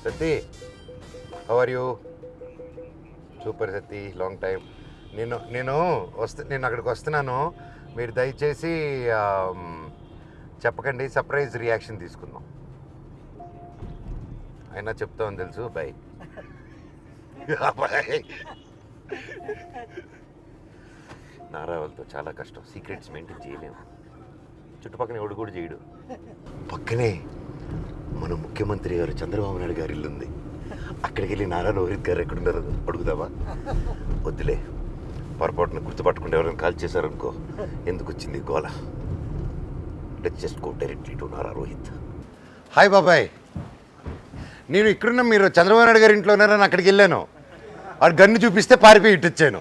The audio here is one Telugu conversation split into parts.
Sati, how are you? Super Sathi, long time. నేను అక్కడికి వస్తున్నాను. మీరు దయచేసి చెప్పకండి, సర్ప్రైజ్ రియాక్షన్ తీసుకుందాం. అయినా చెప్తామని తెలుసు. బాయ్. బాయ్. నారావాళ్ళతో చాలా కష్టం, సీక్రెట్స్ మెయింటైన్ చేయలేము. చుట్టుపక్కల ఎవడు కూడా చేయడు. పక్కనే మన ముఖ్యమంత్రి గారు చంద్రబాబు నాయుడు గారి ఇల్లు ఉంది. అక్కడికి వెళ్ళి నారా రోహిత్ గారు ఎక్కడున్నారు అడుగుదామా? వద్దులే, పొరపాటున గుర్తుపట్టుకుంటే ఎవరైనా కాల్ చేశారనుకో, ఎందుకు వచ్చింది గోల. Let's just go directly to Nara Rohit. Hi బాబాయ్, నేను ఇక్కడున్న మీరు చంద్రబాబు నాయుడు గారి ఇంట్లో ఉన్నారని అక్కడికి వెళ్ళాను. వాడు గన్ను చూపిస్తే పారిపోయి ఇట్టొచ్చాను.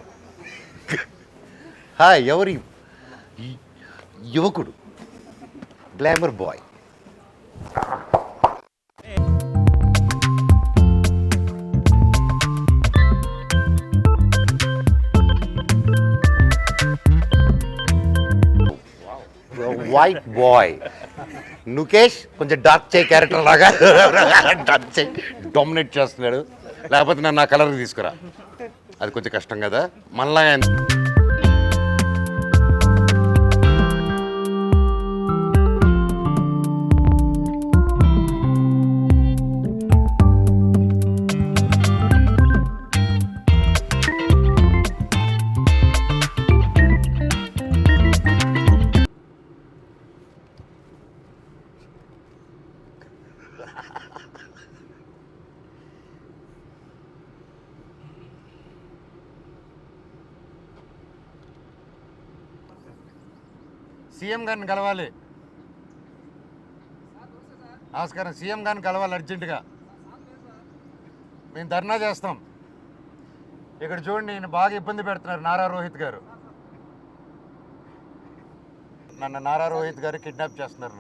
హాయ్, ఎవరి యువకుడు, గ్లామర్ బాయ్. వైట్ బాయ్ నుకేష్ కొంచెం డార్క్ చే క్యారెక్టర్ లాగా డార్క్ చే డామినేట్ చేస్తున్నాడు. లేకపోతే నన్ను ఆ కలర్ తీసుకురా, అది కొంచెం కష్టం కదా మళ్ళా. సీఎం గారిని కలవాలి. నమస్కారం, సీఎం గారిని కలవాలి అర్జెంటుగా. మేము ధర్నా చేస్తాం. ఇక్కడ చూడండి, ఈయన బాగా ఇబ్బంది పెడుతున్నారు నారా రోహిత్ గారు. నన్ను నారా రోహిత్ గారు కిడ్నాప్ చేస్తున్నారు.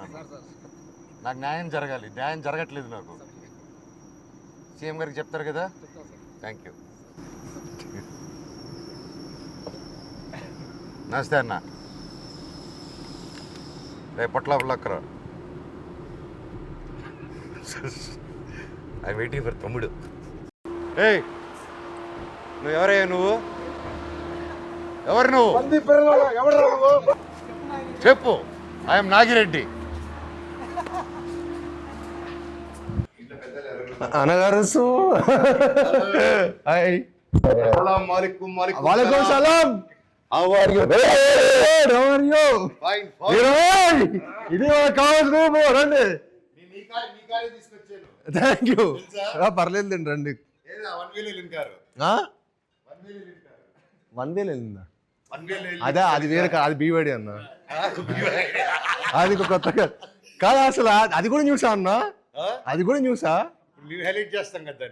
నాకు న్యాయం జరగాలి, న్యాయం జరగట్లేదు నాకు. సీఎం గారికి చెప్తారు కదా? Thank you. నమస్తే అన్న. రేపు పొట్లక్కర ఐ వెయిటింగ్ ఫర్ తమ్ముడు. ఏయ్, నువ్వు ఎవరయ్యా? నువ్వు ఎవరు? నువ్వు చెప్పు. ఐఎమ్ నాగిరెడ్డి. అనగారు వాలేకుమ్ సలాం. How are you? Hey, how are you? Fine. ఇది కావాల్సిన రండి. Thank you. పర్లేదు రండి. 1,000 వెళ్ళిందా? అదే, అది వేరే, అది బీవాడి అన్న. అది కొత్తగా కాదు అసలు. అది కూడా చూసా అన్న, అది కూడా చూసా. చేస్తాం కదా.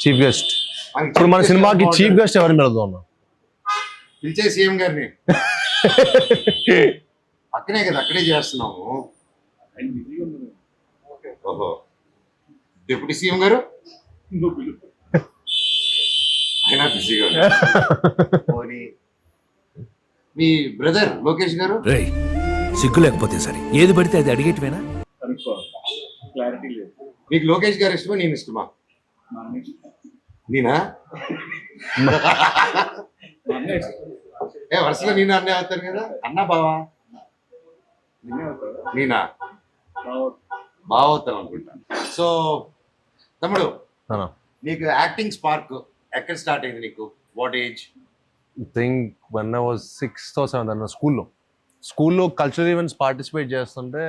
Chief guest. ఇప్పుడు మన సినిమాకి చీఫ్ గెస్ట్ ఎవరిని పెడదాం? పిలిచే సీఎం గారిని. అక్కడే కదా, అక్కడే చేస్తున్నాము. ఓహో, డిప్యూటీ సీఎం గారు ఆయన బిజీగా ఉన్నారు. మీ బ్రదర్ లోకేష్ గారు. సిగ్గు లేకపోతే సరే, ఏది పడితే అది అడిగేటివేనా? మీకు లోకేష్ గారు ఇష్టమా, నేను ఇష్టమా? నేనా? వరుసలో నేను అన్నీ అవుతాను కదా. అన్నా బావా? నేనా? బాగా అవుతాను అనుకుంటా. సో తమ్ముడు, నీకు యాక్టింగ్ స్పార్క్ ఎక్కడ స్టార్ట్ అయింది నీకు? What age? Think one I was 6th or 7th అన్న. స్కూల్లో కల్చరల్ ఈవెంట్స్ పార్టిసిపేట్ చేస్తుంటే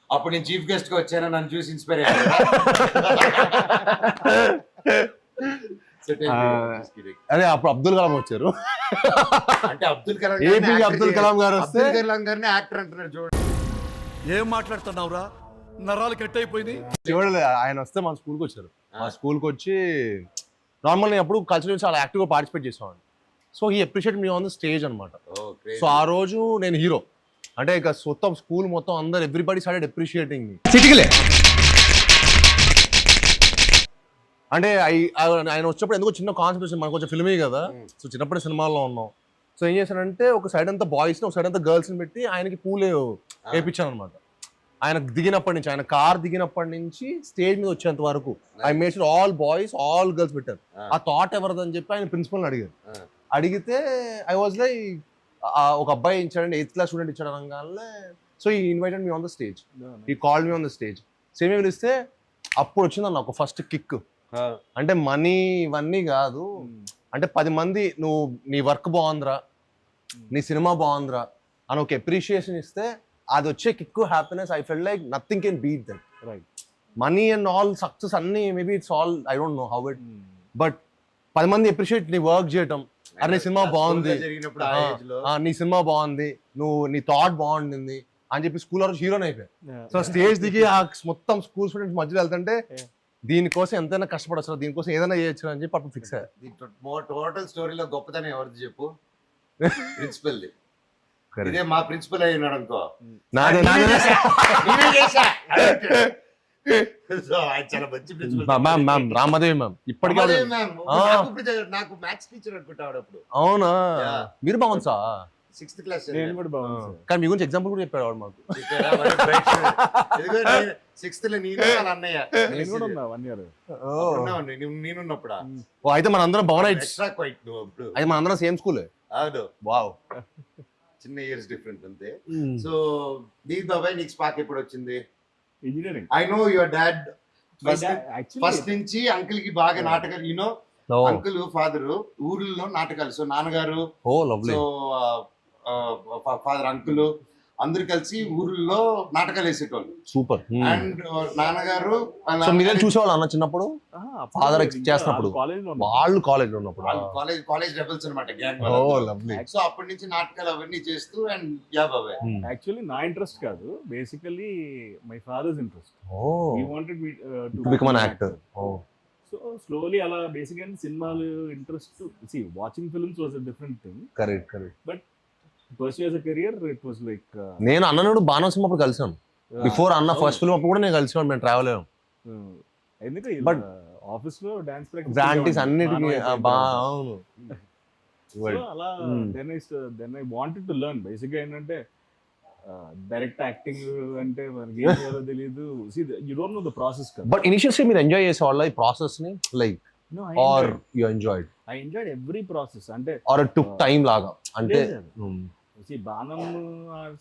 అప్పుడు నేను చీఫ్ గెస్ట్ గా వచ్చాను, నన్ను చూసి ఇన్స్పైర్ అయ్యాను. అదే అప్పుడు అబ్దుల్ కలాం వచ్చారు. అంటే అబ్దుల్ కలాం, ఏపీజే అబ్దుల్ కలాం గారు వస్తే అబ్దుల్ కలాం గారిని యాక్టర్ అంటున్నారు. చూడండి, ఏం మాట్లాడుతున్నావురా? నరాలు కట్ అయిపోయింది. చూడలే, ఆయన వస్తే మన స్కూల్కి వచ్చారు. మా స్కూల్కి వచ్చి నార్మల్ నేను అప్పుడు కల్చరల్ చాలా యాక్టివ్గా పార్టిసిపేట్ చేసేవాడిని. So he appreciate me on the stage అనమాట. సో ఆ రోజు నేను హీరో అంటే ఇక మొత్తం స్కూల్ మొత్తం అందరు ఎవ్రీబడి స్టార్టెడ్ అప్రిషియేటింగ్ మీ. అంటే ఆయన వచ్చినప్పుడు ఎందుకో చిన్న కాన్సెప్ట్ వచ్చింది, మనకు కొంచెం ఫిల్మే కదా, సో చిన్నప్పుడే సినిమాల్లో ఉన్నాం. సో ఏం చేశానంటే ఒక సైడ్ అంతా బాయ్స్ని ఒక సైడ్ అంతా గర్ల్స్ని పెట్టి ఆయనకి పూలే వేయించాను అనమాట. ఆయన దిగినప్పటి నుంచి, ఆయన కార్ దిగినప్పటి నుంచి స్టేజ్ మీద వచ్చేంత వరకు I made sure all boys all girls పెట్టారు. ఆ థాట్ ఎవరిదని చెప్పి ఆయన ప్రిన్సిపల్ని అడిగారు. అడిగితే ఐ వాజ్ లైక్ ఒక అబ్బాయి ఇచ్చాడండి, 8th క్లాస్ స్టూడెంట్ ఇచ్చాడు అనగానే. So he invited me on the stage, he called me on the stage. Same ఏమి ఇస్తే అప్పుడు వచ్చిందన్న ఒక ఫస్ట్ కిక్. అంటే మనీ ఇవన్నీ కాదు, అంటే 10 మంది నువ్వు నీ వర్క్ బాగుందిరా, నీ సినిమా బాగుందిరా అని ఒక అప్రిషియేషన్ ఇస్తే అది వచ్చే kick, happiness, I feel like nothing can beat that. Right, money and all success అన్ని maybe it's all I don't know how it, but 10 మంది అప్రిషియేట్ నీ వర్క్ చేయటం, అరే నీ సినిమా బాగుంది, నీ సినిమా బాగుంది, నువ్వు నీ థాట్ బాగుండింది అని చెప్పి స్కూల్ రోజు హీరోని అయిపోయాయి. సో స్టేజ్ దిగి ఆ మొత్తం స్కూల్ స్టూడెంట్స్ మధ్యలో వెళ్తుంటే దీనికోసం ఎంతైనా కష్టపడచ్చు, దీనికోసం ఏదైనా చేయొచ్చు అని చెప్పి అప్పుడు ఫిక్స్ అయ్యారు. టోటల్ స్టోరీలో గొప్పతనం ఎవరిది చెప్పు? ప్రిన్సిపల్. ఇదే మా ప్రిన్సిపల్ అయినాడు అనుకో, రామదేవి మ్యామ్ ఇప్పటికీ నాకు మ్యాథ్స్ టీచర్ అనుకుంటాడు అప్పుడు. అవునా, మీరు బాగుంది సార్ 6th క్లాస్. నేను కూడా బాగుంది కానీ మీ గురించి ఎగ్జాంపుల్ కూడా చెప్పాడు వాడు మాకు. 6th లో నేను వాళ్ళ అన్నయ్య, నేను కూడా ఉన్నా 1 year. నేనున్నప్పుడా? ఓ అయితే మన అందరం భవన్ ఎక్స్ట్రా క్వైట్ నువ్వు అప్పుడు. అయితే మన అందరం సేమ్ స్కూలే. అవును, వావ్, చిన్న ఇయర్స్ డిఫరెన్స్ అంతే. సో నీ బాబాయ్ నీకు స్పార్క్ ఎప్పుడు వచ్చింది? Engineering. I know your dad first నుంచి అంకుల్ కి బాగా నాటకాలు, యూనో అంకుల్ ఫాదర్ ఊర్లో నాటకాలు. సో నాన్నగారు, ఓ లవ్లీ, సో ఫాదర్ అంకుల్ అందరు కలిసి ఊర్లో నాటకాలు వేసేటోళ్ళు. సూపర్. అండ్ నాన్నగారు సో మీరే చూసేవాళ్ళు అన్న చిన్నప్పుడు ఫాదర్ చేస్తున్నప్పుడు? వాళ్ళు కాలేజ్ లో ఉన్నప్పుడు కాలేజ్ రెబల్స్ అన్నమాట, గ్యాంగ్. Oh lovely. సో అప్పటి నుంచి నాటకాలు అవన్నీ చేస్తూ. అండ్ యా బాబాయ్ యాక్చువల్లీ నా ఇంట్రెస్ట్ కాదు, basically my father's interest. He wanted me to become an actor. Oh so slowly అలా బేసికల్లీ సినిమాలు interest, see watching films was a different thing. Correct correct. But pursue as a career, it was like నేను అన్ననుడు బాణం సినిమా అప్పుడు కలిసాం. బిఫోర్ అన్న ఫస్ట్ ఫిల్మ్ అప్పుడు కూడా నేను కలిసాను, మేము ట్రావెల్ అయ్యాం. ఎందుకంటే బట్ ఆఫీస్ లో డాన్స్ ప్రాక్టీస్ అన్నిటికీ అవును. అలా then I wanted to learn. Basic గా ఏంటంటే డైరెక్ట్ యాక్టింగ్ అంటే మనకి ఏం చేయాలో తెలియదు. You don't know the process కదా. బట్ ఇనిషియల్లీ మీరు ఎంజాయ్ చేసేవాళ్ళ ఈ ప్రాసెస్ ని, like are you enjoyed? I enjoyed every process. అంటే ఆర్ ఇట్ టుక్ టైం లాగా? అంటే బాణం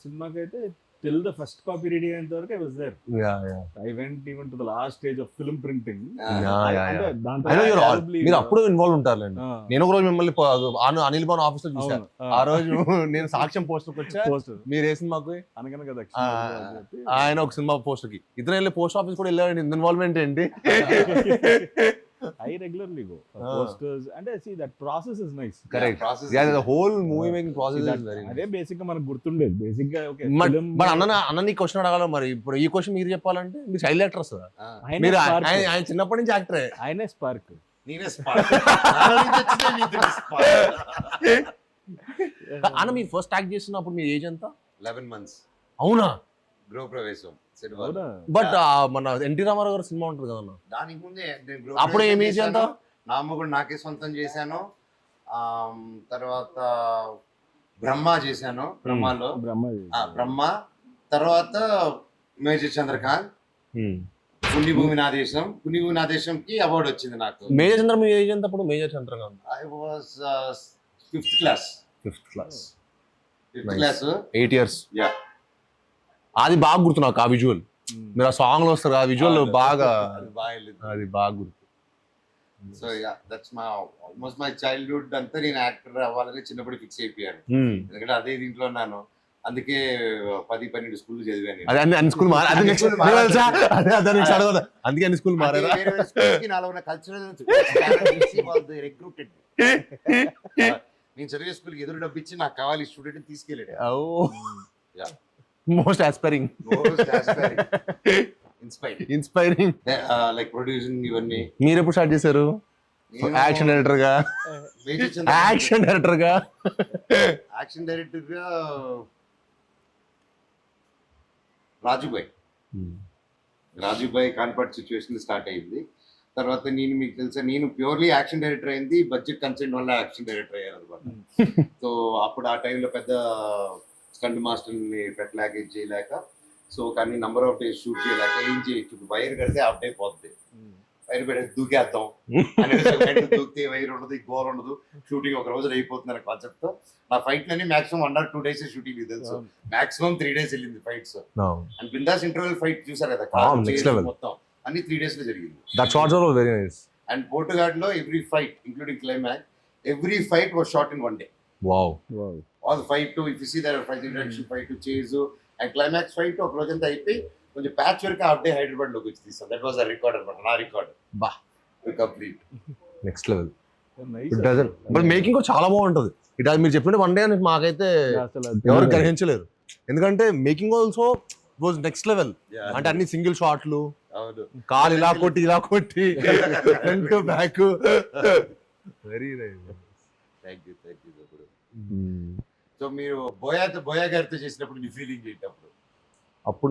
సినిమాకి అయితే till the first copy ready అయ్యేంత వరకు I was there. I went even to the last stage of film printing. మీరు అప్పుడు ఇన్వాల్వ్ ఉంటారులేండి. నేను ఒక రోజు మిమ్మల్ని అనిల్ భవన్ ఆఫీస్ లో చూసాను. ఆ రోజు నేను సాక్ష్యం పోస్టర్ వచ్చా, మీరు ఏ సినిమాకు అనగనగా ఆయన ఒక సినిమా పోస్టర్ కి ఇద్దరు వెళ్ళి పోస్ట్ ఆఫీస్ కూడా వెళ్ళాడు. ఇన్వాల్వ్మెంట్ ఏంటి? I regularly go for posters and see that process is nice. Correct. Yeah, the whole movie making process is very nice. అదే బేసిక్ గా మనకు గుర్తుండేది. బేసిక్ గా ఓకే. బట్ అన్న నీ క్వశ్చన్ అడగాల మరి. ఇప్పుడు ఈ క్వశ్చన్ మీరు చెప్పాలంటే మీరు చైల్డ్ యాక్టర్స్ కదా, మీరు ఆయన చిన్నప్పటి నుంచి యాక్టరే. ఆయనే స్పార్క్, నేనే స్పార్క్. అన్న మీరు ఫస్ట్ యాక్ట్ చేస్తున్నప్పుడు మీ ఏజ్ ఎంత? 11 months. అవునా? గృహప్రవేశం. బట్ మన ఎన్టీ రామారావు గారు సినిమా ఉంటుంది కదా, దానికి ముందే అప్పుడు ఏమి ఏజ్ ఎంత? నా అమ్మ కూడా నాకే సొంతం చేశాను. తర్వాత బ్రహ్మ చేశాను, బ్రహ్మలో బ్రహ్మ. తర్వాత మేజర్ చంద్రకాంత్, పుణ్యభూమి నా దేశం. పుణ్యభూమి నా దేశంకి అవార్డు వచ్చింది నాకు. మేజర్ చంద్ర మీ ఏజ్ ఎంత అప్పుడు? Major Chandrakanth I was 5th class. 5th class. 5th class. 8 years. Yeah, అది బాగా గుర్తు నాకు. ఆ విజువల్ మీరు ఆ సాంగ్ లో వస్తారు, ఆ విజువల్ బాగా, అది బాగా గుర్తు. So yeah, that's my almost my childhood అంతా నేను యాక్టర్ అవ్వాలని చిన్నప్పుడు ఫిక్స్ అయిపోయాను. ఎందుకంటే అదే దీంట్లో ఉన్నాను, అందుకే 10-12 స్కూల్ చదివాను. అన్ని స్కూల్ అందుకే అన్ని స్కూల్ మారారా? నాలో ఉన్న కల్చరల్ రిక్రూటెడ్. నేను చదివే స్కూల్కి ఎదురు డబ్బు ఇచ్చి నాకు కావాలి స్టూడెంట్ తీసుకెళ్ళాడు. Most aspiring, inspiring like producing ఇవన్నీ. మీరు ఎప్పుడు స్టార్ట్ చేశారు? యాక్షన్ డైరెక్టర్ గా యాక్షన్ డైరెక్టర్ గా యాక్షన్ డైరెక్టర్ గా రాజుబాయ్ కాన్పర్ట్ సిచ్యువేషన్ స్టార్ట్ అయింది. తర్వాత నేను మీకు తెలుసా నేను ప్యూర్లీ యాక్షన్ డైరెక్టర్ అయింది బడ్జెట్ కన్సెంట్ వల్ల యాక్షన్ డైరెక్టర్ అయ్యాను అనమాట. సో అప్పుడు ఆ టైంలో పెద్ద స్టంట్ మాస్టర్ని పెట్టలేక ఇది చేయలేక, సో కానీ నంబర్ ఆఫ్ డేస్ షూట్ చేయలేక ఏం చేయొచ్చు, వైర్ కడితే అవుట్ అయిపోద్ది, వైర్ పెడితే దూకేద్దాం అనేది దూకితే వైర్ ఉండదు, గోల్ ఉండదు, షూటింగ్ ఒక రోజు అయిపోతుంది అనే కాన్సెప్ట్ తో నా ఫైట్ అన్ని మాక్సిమం 1 or 2 days షూటింగ్ తెలుసు, మాక్సిమం 3 days వెళ్ళింది fights. And Bindaas interval fight చూసారు కదా, మొత్తం అన్ని 3 days లో జరిగింది. That shots are very nice. And Potugadu లో every fight including climax, every fight was shot in 1 day. Wow. All fight to if you see there fight introduction fight to chase and climax fight ఒక రోజంతా అయిపోయి కొంచెం ప్యాచ్ వరకు హాఫ్ డే హైదరాబాద్ లోకి వచ్చి తీస్తాం. దట్ వాస్ అ రికార్డ్ అన్నమాట, నా రికార్డ్. బా, complete next level. It doesn't but making కూడా చాలా బాగుంటది. ఇట్ మీరు చెప్పినట్టు 1 day అని మాకైతే ఎవరు గ్రహించలేరు, ఎందుకంటే making also was next level. అంటే అన్ని సింగిల్ షాట్లు, కాలు ఇలా కొట్టి front back. Very nice. Thank you so మీరు బోయా గారితో చేసినప్పుడు మీ ఫీలింగ్ ఏంటప్పుడు? అప్పుడు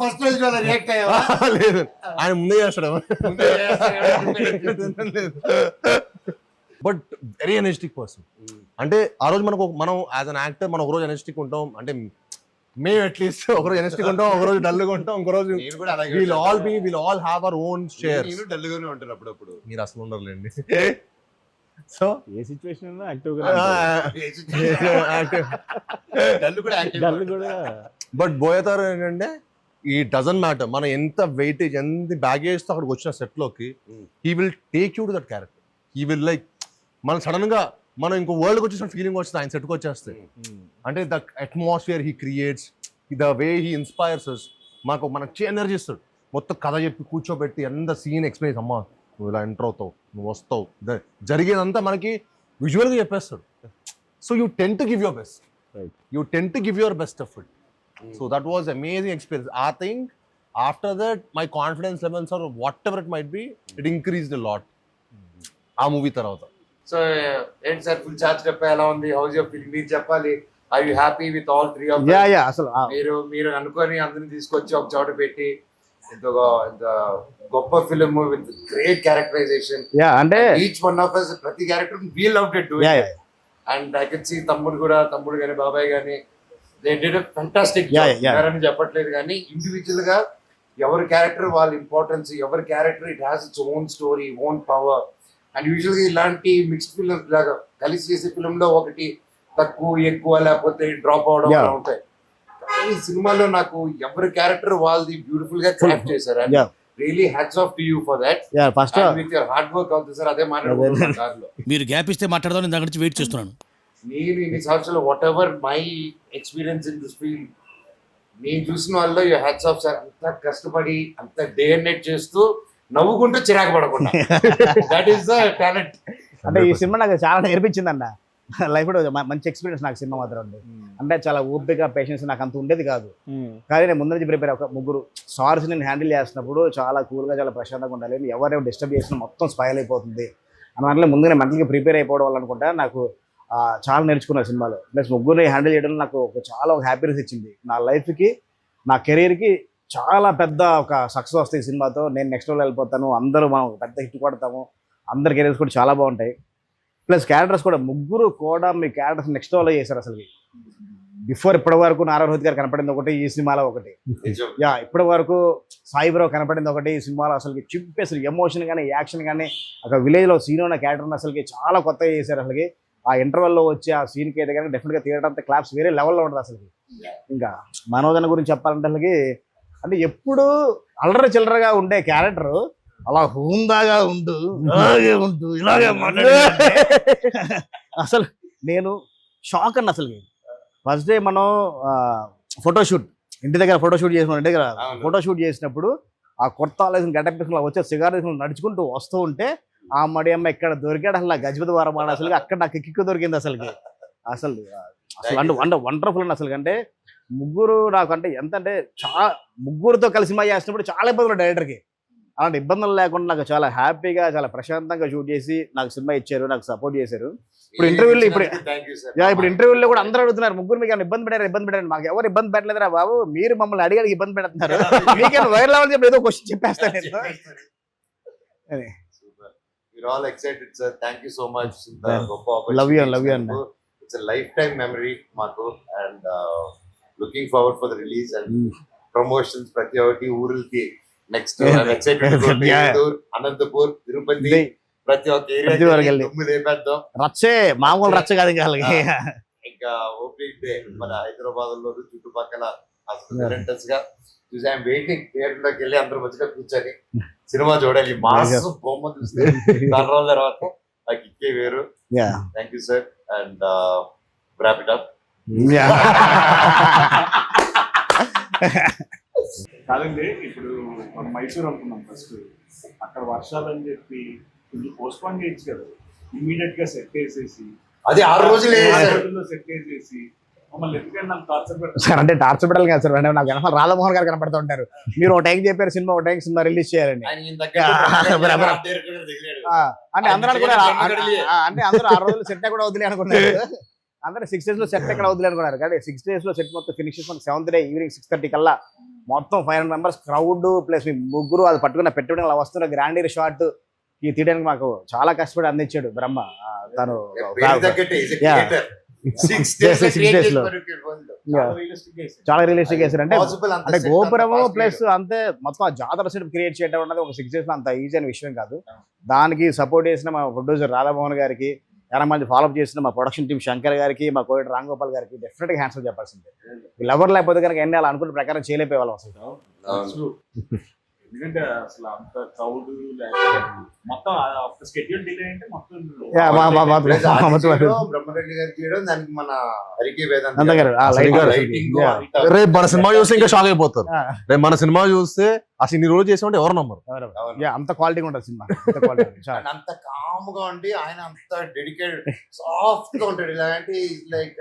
ఫస్ట్ రోజు రియాక్ట్ అయ్యావా? లేదు, ఆయన ముందే చేస్తాడు. But very energetic person. అంటే ఆ రోజు మనం యాజ్ అన్ యాక్టర్ మనం ఒకరోజు ఎనర్జెటిక్ ఉంటాం, అంటే మేము అట్లీస్ట్ ఒకరోజు ఎనర్జెటిక్ ఉంటాం, ఒకరోజు డల్గా ఉంటాం, ఇంకో రోజు will all have our own share. నేను డల్గానే ఉంటాను అప్పుడప్పుడు, మీరు అసలు ఉండరులేండి. సో ఏ సిచ్యువేషన్ అయినా యాక్టివ్ కూడా. బట్ బోయతారు ఏంటంటే ఈ డజన్ మ్యాటర్ మనం ఎంత వెయిటేజ్ ఎంత బ్యాగేజ్ తో అక్కడికి వచ్చిన సెట్ లోకి, he will take you to that character. He will like మనం సడన్ గా మనం ఇంకో వరల్డ్ కి వచ్చేసిన ఫీలింగ్ వస్తుంది ఆయన సెట్కి వచ్చేస్తే. అంటే the atmosphere he creates, the way he inspires us. మనకు ఎనర్జీ ఇస్తాడు. మొత్తం కథ చెప్పి కూర్చోబెట్టి ఎంత సీన్ ఎక్స్పీరియన్స్, అమ్మా నువ్వు ఇలా ఎంటర్ అవుతావు, నువ్వు వస్తావు, జరిగేదంతా మనకి విజువల్గా చెప్పేస్తాడు. So you ten to give your best, you ten to give your best effort. So that was amazing experience. I think after that my confidence levels or whatever it might be, it increased a lot. ఆ మూవీ తర్వాత. సో ఏంటి సార్ ఫుల్ చార్జ్ చెప్పా, ఎలా ఉంది, హౌస్ యువర్ ఫీలింగ్ మీరు చెప్పాలి. Are you happy with all 3 of them? Yeah అసలు మీరు అనుకొని అందరిని తీసుకొచ్చి ఒక చోట పెట్టి ఇంత గొప్ప film with great characterisation. Yeah అంటే ఈచ్ వన్ ఆఫ్ us ప్రతి character we loved it doing it. And I can see తమ్ముడు గాని బాబాయ్ గాని they did a fantastic job అని చెప్పట్లేదు, కానీ ఇండివిజువల్ గా ఎవరి క్యారెక్టర్ వాళ్ళ ఇంపార్టెన్స్, ఎవరి character it has its own story, own power. And usual గా ఇలాంటి మిక్స్డ్ ఫిల్మ్స్ లాగా కలిసి చేసే ఫిల్మ్ లో ఒకటి తక్కువ ఎక్కువ లేకపోతే డ్రాప్ అవడం అలా ఉంటాయి. ఈ సినిమాలో నాకు ఎవరి క్యారెక్టర్ వాళ్ళది బ్యూటిఫుల్ గా క్రాఫ్ట్ చేశారు. Really hats off to you for that. First with your hard work అవుతుంది సార్. అదే మాట్లాడుతున్నాను కార్లో. మీరు గ్యాప్ ఇస్తే మాట్లాడదాం, నేను దగ్గర వెయిట్ చేస్తున్నాను. నేను ఇన్ని సంవత్సరాలు what ever my experience in this field, నేను చూసిన వాళ్ళు యూ హ్యాట్స్ ఆఫ్ సార్. అంత కష్టపడి అంత డే అండ్ నైట్ చేస్తూ నవ్వుకుంటూ చిరాకు పడకుండా, దట్ ఈస్ ద టాలెంట్. అంటే ఈ సినిమా నాకు చాలా నేర్పించిందండి లైఫ్ లో. మంచి ఎక్స్పీరియన్స్ నాకు సినిమా మాత్రం ఉంది. అంటే చాలా ఓపిక పేషెన్స్ నాకు అంత ఉండేది కాదు, కానీ నేను ముందు నుంచి ప్రిపేర్ ఒక ముగ్గురు సార్స్ నేను హ్యాండిల్ చేస్తున్నప్పుడు చాలా కూల్గా చాలా ప్రశాంతంగా ఉండాలి. ఎవరెవరు డిస్టర్బ్ చేసినా మొత్తం స్పాయిల్ అయిపోతుంది అని దాంట్లో ముందు నేను మెంటల్గా ప్రిపేర్ అయిపోవడం వల్ల అనుకుంటా నాకు చాలా నేర్చుకున్నాను సినిమాలో. ప్లస్ ముగ్గురిని హ్యాండిల్ చేయడం నాకు చాలా ఒక హ్యాపీనెస్ ఇచ్చింది. నా లైఫ్కి నా కెరీర్కి చాలా పెద్ద ఒక సక్సెస్ వస్తాయి ఈ సినిమాతో. నేను నెక్స్ట్ లెవెల్ వెళ్ళిపోతాను, అందరూ మనం పెద్ద హిట్ కొడతాము, అందరి కెరీర్స్ కూడా చాలా బాగుంటాయి. ప్లస్ క్యారెక్టర్స్ కూడా ముగ్గురు కూడా మీ క్యారెక్టర్స్ నెక్స్ట్ లెవెల్లో చేశారు. అసలు బిఫోర్ ఇప్పటి వరకు నారా రోహిత్ గారు కనపడింది ఒకటి ఈ సినిమాలో, ఒకటి ఇప్పటి వరకు సాయిబ్రావు కనపడింది ఒకటి ఈ సినిమాలో. అసలు చింపేసి ఎమోషన్ కానీ యాక్షన్ కానీ ఒక విలేజ్లో సీన్ ఉన్న క్యారెక్టర్ని అసలుకి చాలా కొత్తగా చేశారు. అసలుకి ఆ ఇంటర్వెల్లో వచ్చి ఆ సీన్కి అయితే కానీ డెఫినెట్గా తీయడం అంత క్లాప్స్ వేరే లెవెల్లో ఉంటుంది అసలుకి. ఇంకా మనోజన గురించి చెప్పాలంటే అసలుకి అంటే ఎప్పుడు అల్లరి చిల్లరగా ఉండే క్యారెక్టర్ అలా హుందాగా ఉంటూ ఇలాగే అసలు నేను షాక్ అన్న. అసలు ఫస్ట్ డే మనం ఫోటోషూట్ ఇంటి దగ్గర ఫోటోషూట్ చేసిన ఇంటి దగ్గర ఫోటోషూట్ చేసినప్పుడు ఆ కొత్త ఆలోచన గడ్డ వచ్చే సిగార్ నడుచుకుంటూ వస్తూ ఉంటే ఆ మడి అమ్మ ఇక్కడ దొరికాడు. అసలు గజపతి వారమాడ అసలు అక్కడ నాకు కిక్కు దొరికింది అసలుకి. అసలు వండర్ఫుల్ అండి అసలు. అంటే ముగ్గురు నాకు అంటే ఎంత అంటే చాలా ముగ్గురుతో కలిసి సినిమా చేసినప్పుడు చాలా ఇబ్బందులు డైరెక్టర్కి. అలాంటి ఇబ్బందులు లేకుండా నాకు చాలా హ్యాపీగా చాలా ప్రశాంతంగా షూట్ చేసి నాకు సినిమా ఇచ్చారు, నాకు సపోర్ట్ చేశారు. ఇప్పుడు ఇంటర్వ్యూలో ఇప్పుడు ఇంటర్వ్యూలో కూడా అందరూ అడుగుతున్నారు ముగ్గురు మీకు ఇబ్బంది పెట్టారు. మాకు ఎవరు ఇబ్బంది పెట్టలేదురా బాబు, మీరు మమ్మల్ని అడిగి ఇబ్బంది పెడుతున్నారు, మీకేమైనా వైరల్ అవ్వాలని చెప్పి ఏదో క్వశ్చన్ చెప్పేస్తాను నేను. We're all excited, sir. Thank you so much. Love you and it's a lifetime memory మాకు, and looking forward for the release and promotions ప్రతి ఒక్కటి ఊరికి నెక్స్ట్ ఎక్సైటెడ్. అనంతపూర్, తిరుపతి, ప్రతి ఒక్క ఏరియా లేపేద్దాం. రచ్చే మామూలు రచ్చ కాదు ఇంకా ఓపెనింగ్ డే మన హైదరాబాద్ లో చుట్టుపక్కల డైరెక్టర్స్ గా చూసి ఐఎమ్ వెయిటింగ్ థియేటర్ లోకి వెళ్ళి అందరూ మంచిగా కూర్చొని సినిమా చూడాలి. మాస్ బొమ్మ చూస్తే దాని రోజుల తర్వాత నాకు ఇక్కే వేరు. Thank you sir and wrap it up. కాదండి, ఇప్పుడు మనం మైసూర్ అనుకున్నాం ఫస్ట్, అక్కడ వర్షాలు అని చెప్పి కొంచెం పోస్ట్పోన్ చేయొచ్చు కదా, ఇమీడియట్ గా సెట్ వేసేసి అది 6 రోజులు సెట్ వేసేసి మమ్మల్ని ఎందుకంటే నాకు టార్చర్ పెడతారు సార్. అంటే టార్చర్ పెట్టాలి కదా సార్, నాకు వెనకాల రాధామోహన్ గారు కనపడుతూ ఉంటారు. మీరు ఒక టైం చెప్పారు సినిమా, ఒక టైం సినిమా రిలీజ్ చేయాలని అంటే అందరూ అనుకున్నారు. అంటే అందరూ 6 రోజులు సెట్ కూడా వదిలే అనుకున్నారు, అందరూ 6 days లో సెట్ ఎక్కడ వదిలే అనుకున్నారు. కానీ 6 days లో సెట్ మొత్తం ఫినిష్ చేసి 7th day ఈవినింగ్ 6:30 కల్లా మొత్తం 500 members క్రౌడ్ ప్లస్ మీ ముగ్గురు అది పట్టుకున్న పెట్టడం అలా వస్తున్న గ్రాండీర్ షాట్ ఈ తీయడానికి మాకు చాలా కష్టపడి అందించాడు బ్రహ్మ. తను 6 days లో చాలా రియలిస్టిక్ చేశారు. అంటే గోపురము ప్లస్ అంతే మొత్తం ఆ జాతర సెట్ క్రియేట్ చేయడం అన్నది ఒక 6 days లో అంత ఈజీ అనే విషయం కాదు. దానికి సపోర్ట్ చేసిన మా ప్రొడ్యూసర్ రాధామోహన్ గారికి, చాలా మంది ఫాలోఅప్ చేసిన మా ప్రొడక్షన్ టీం శంకర్ గారికి, మా కోవిడ్ రామ్ గోపాల్ గారికి డెఫినెట్ గా హ్యాండ్స్ చెప్పాల్సిందే. వీళ్ళెవరు లేకపోతే కనుక ఎన్ని అలా అనుకున్న ప్రకారం చేయలేకపోయే వాళ్ళం అసలు. ఎందుకంటే అసలు అంత క్రౌడ్ మొత్తం స్కెడ్యూల్ డిలే అంటే మొత్తం బ్రహ్మరెడ్డి గారు చేయడం, దానికి మన హరికి అంత గారు రేపు మన సినిమా చూస్తే ఇంకా షాక్ అయిపోతారు. రేపు మన సినిమా చూస్తే అసలు ఇన్ని రోజులు చేసామంటే ఎవరు నమ్మరు. అంత క్వాలిటీగా ఉంటుంది సినిమా, అంత కామ్ గా ఉండి ఆయన అంత డెడికేటెడ్ సాఫ్ట్ గా ఉంటాడు. ఇలాంటి లైక్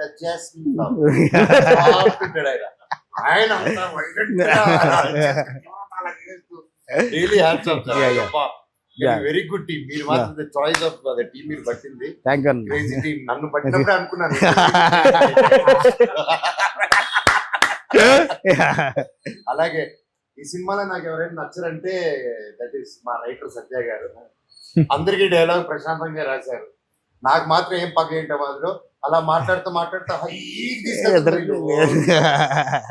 ఆయన అంత really hats off. Very good team. మీరు మాత్రం చాయిస్ ఆఫ్ ద టీమ్ మీరు పట్టింది. Crazy team. నన్ను పట్టినప్పుడే అనుకున్నాను. అలాగే ఈ సినిమాలో నాకు ఎవరైనా నచ్చరంటే దట్ ఈస్ మా రైటర్ సత్య గారు. అందరికీ డైలాగ్ ప్రశాంతంగా రాశారు, నాకు మాత్రం ఏం పక్క ఏంటో మాదిలో అలా మాట్లాడుతూ హైకి తీసుకెళ్తారు,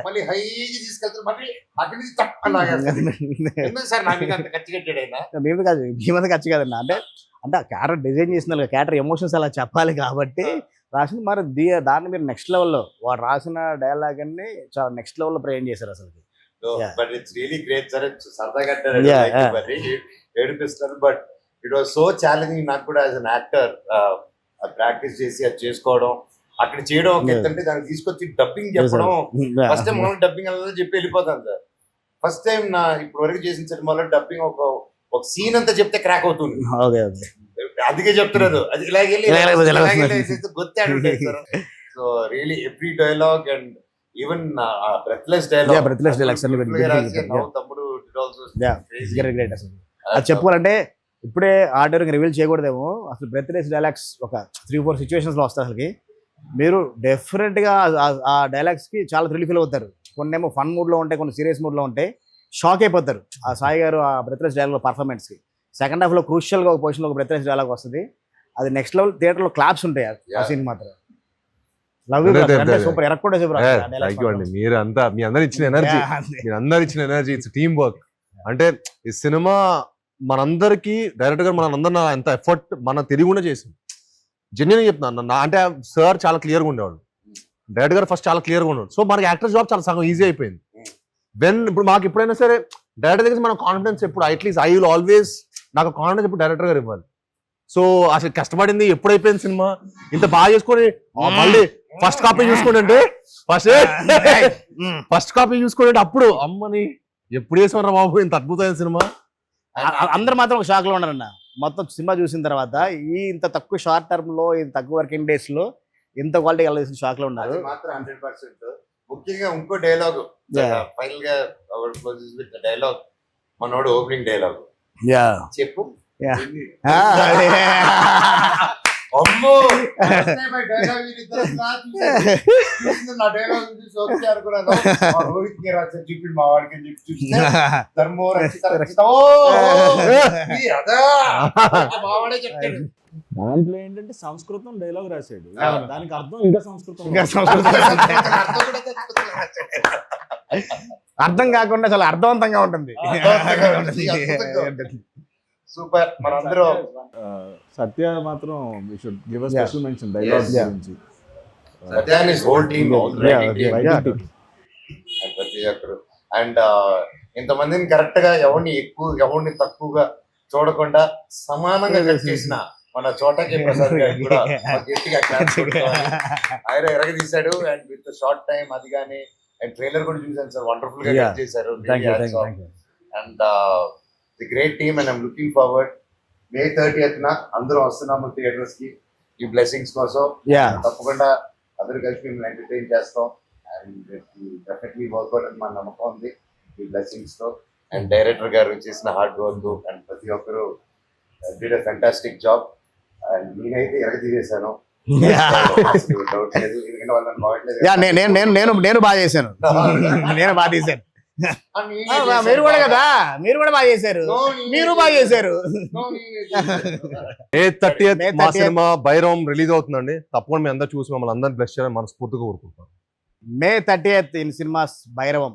మళ్ళీ హైకి తీసుకెళ్తారు, మళ్ళీ అక్కడి నుంచి తప్పలాగా. ఎందుకు సార్ నాకు అంత ఖర్చు కట్టాడు ఆయన? మేము కాదు, మేమంతా ఖర్చు కాదన్న. అంటే అంటే ఆ క్యారెక్టర్ డిజైన్ చేసిన క్యారెక్టర్ ఎమోషన్స్ అలా చెప్పాలి కాబట్టి రాసింది. మరి దాన్ని మీరు నెక్స్ట్ లెవెల్లో వాడు రాసిన డైలాగ్ అన్ని చాలా నెక్స్ట్ లెవెల్లో ప్రజెంట్ చేశారు అసలు. But it's really great sir. సరదాగా ఏడిపిస్తారు, but it was so challenging నాకు కూడా యాజ్ అన్ యాక్టర్. ప్రాక్టీస్ చేసి అది చేసుకోవడం, అక్కడ చేయడం ఒక ఎత్తంటే దాన్ని తీసుకొచ్చి డబ్బింగ్ చెప్పడం. ఫస్ట్ టైం మనం డబ్బింగ్ అనేది చెప్పి వెళ్ళిపోతాను సార్. ఫస్ట్ టైం నా ఇప్పటి వరకు చేసిన సినిమాలో డబ్బింగ్ ఒక సీన్ అంతా చెప్తే క్రాక్ అవుతుంది. అందుకే చెప్తున్నారు అది ఇలాగే గొత్తాడు. So really every dialogue and even breathless dialogue తమ్ముడు అది చెప్పుకోవాలంటే ఇప్పుడే ఆర్డర్ రివీల్ చేయకూడదేమో. అసలు బ్రెత్లెస్ డైలాగ్స్ ఒక 3-4 సిచ్యువేషన్స్ లో వస్తాయి. అసలుకి మీరు డెఫినెట్ గా ఆ డైలాగ్స్ కి చాలా థ్రిల్ ఫీల్ అవుతారు. కొన్ని ఏమో ఫన్ మూడ్ లో ఉంటాయి, కొన్ని సీరియస్ మూడ్ లో ఉంటాయి. షాక్ అయిపోతారు ఆ సాయి గారు ఆ బ్రెత్లెస్ డైలాగ్ పర్ఫార్మెన్స్ కి. సెకండ్ హాఫ్ లో క్రూషియల్ గా ఒక పొజిషన్ లో ఒక బ్రెత్లెస్ డైలాగ్ వస్తుంది. అది నెక్స్ట్ లెవెల్. థియేటర్ లో క్లాప్స్ ఉంటాయి ఆ సీన్ మాత్రం. సూపర్ ఎరక్కుండా అండి. మీరు అంతా మీ అందరు ఇచ్చిన ఎనర్జీ, మీరు అందరు ఇచ్చిన ఎనర్జీ, ఇట్స్ టీమ్ వర్క్. అంటే ఈ సినిమా మనందరికి డైరెక్టర్ గారు మనందరూ ఎంత ఎఫర్ట్ మన తెలియకుండా చేసాం. జెన్యున్ చెప్తున్నాను. అంటే సార్ చాలా క్లియర్గా ఉండేవాడు, డైరెక్టర్ గారు ఫస్ట్ చాలా క్లియర్గా ఉండేవాడు. సో మనకి యాక్టర్ జాబ్ చాలా సగం ఈజీ అయిపోయింది. ఇప్పుడు మాకు ఎప్పుడైనా సరే డైరెక్టర్ దగ్గర మన కాన్ఫిడెన్స్ ఎప్పుడు అట్లీస్ట్ ఐ విల్ ఆల్వేస్ నాకు కాన్ఫిడెన్స్ ఎప్పుడు డైరెక్టర్ గారు ఇవ్వాలి. సో అసలు కష్టపడింది ఎప్పుడైపోయింది సినిమా ఇంత బాగా చేసుకొని మళ్ళీ ఫస్ట్ కాపీ చూసుకోండి అంటే ఫస్ట్ కాపీ చూసుకోండి అప్పుడు అమ్మని ఎప్పుడు వేసామరా బాబు ఇంత అద్భుతమైన సినిమా. అందరు మాత్రం ఒక షాక్ లో ఉన్నారన్న. మొత్తం సినిమా చూసిన తర్వాత ఇంత తక్కువ షార్ట్ టర్మ్ లో, ఇంత తక్కువ వర్కింగ్ డేస్ లో ఇంత క్వాలిటీ కలిసి షాక్ లో ఉన్నారు. మాత్రం 100%. ముఖ్యంగా ఇంకో డైలాగ్ Yeah. ఫైనల్ గా విత్ డైలాగ్ మనోడు ఓపెనింగ్ డైలాగ్ యా చెప్పు Yeah. అమ్మో డైలాగ్ నా డైలాగ్ చూసి ఓకే అనుకున్నాను మా రోహిత్ కి రాశారు చెప్పిండు మా వాడికి అని చెప్పి చూస్తే ధర్మో రక్షిత రక్షిత ఓ ఈ అదా మా వాడే చెప్తాడు. దాంట్లో ఏంటంటే సంస్కృతం డైలాగ్ రాశాడు, దానికి అర్థం ఇంకా సంస్కృతం. అర్థం కాకుండా చాలా అర్థవంతంగా ఉంటుంది. సూపర్. మనందరం సత్య మాత్రం we should give a special mention dialogue Yes. గురించి. Satyan is whole team Writing team. ప్రతి ఒక్కరు అండ్ ఇంతమందిని కరెక్ట్ గా ఎవరిని ఎక్కువ ఎవరిని తక్కువగా చూడకుండా సమానంగా కట్ చేసిన మన చోటకి ప్రసాద్ గారికి కూడా ఒక గట్టిగా క్లాస్ ఆయన ఎరగదీశాడు అండ్ విత్ షార్ట్ టైం అది కానీ అండ్ ట్రైలర్ కూడా చూసాను సార్, వండర్ఫుల్ గా కట్ చేశారు. And the great team and I'm looking forward May 30th అందరం వస్తున్నాము థియేటర్స్ కి ఈ బ్లెస్సింగ్స్ కోసం. తప్పకుండా అందరూ కలిసి మిమ్మల్ని ఎంటర్టైన్ చేస్తాం అండ్ డెఫినెట్లీ వర్క్అవుట్ అని మా నమ్మకం ఉంది ఈ బ్లెస్సింగ్స్ తో. అండ్ డైరెక్టర్ గారు చేసిన హార్డ్ వర్క్ అండ్ ప్రతి ఒక్కరు did a fantastic job and నేనైతే ఎరగతీసేసాను. డౌట్ లేదు, ఎందుకంటే వాళ్ళని బాగట్లేదు. నేను బాగా చేశాను. నేను బాగా తీశాను. మీరు కూడా కదా, మీరు కూడా బాగా చేశారు. మీరు బాగా చేశారు. May 30th May మా 30th. సినిమా భైరవం రిలీజ్ అవుతుందండి. తప్పకుండా మీ అందరూ చూసి మమ్మల్ని అందరిని బ్లెస్ చేయాలని మనస్ఫూర్తిగా కోరుకుంటాం. May 30th in cinemas Bhairavam.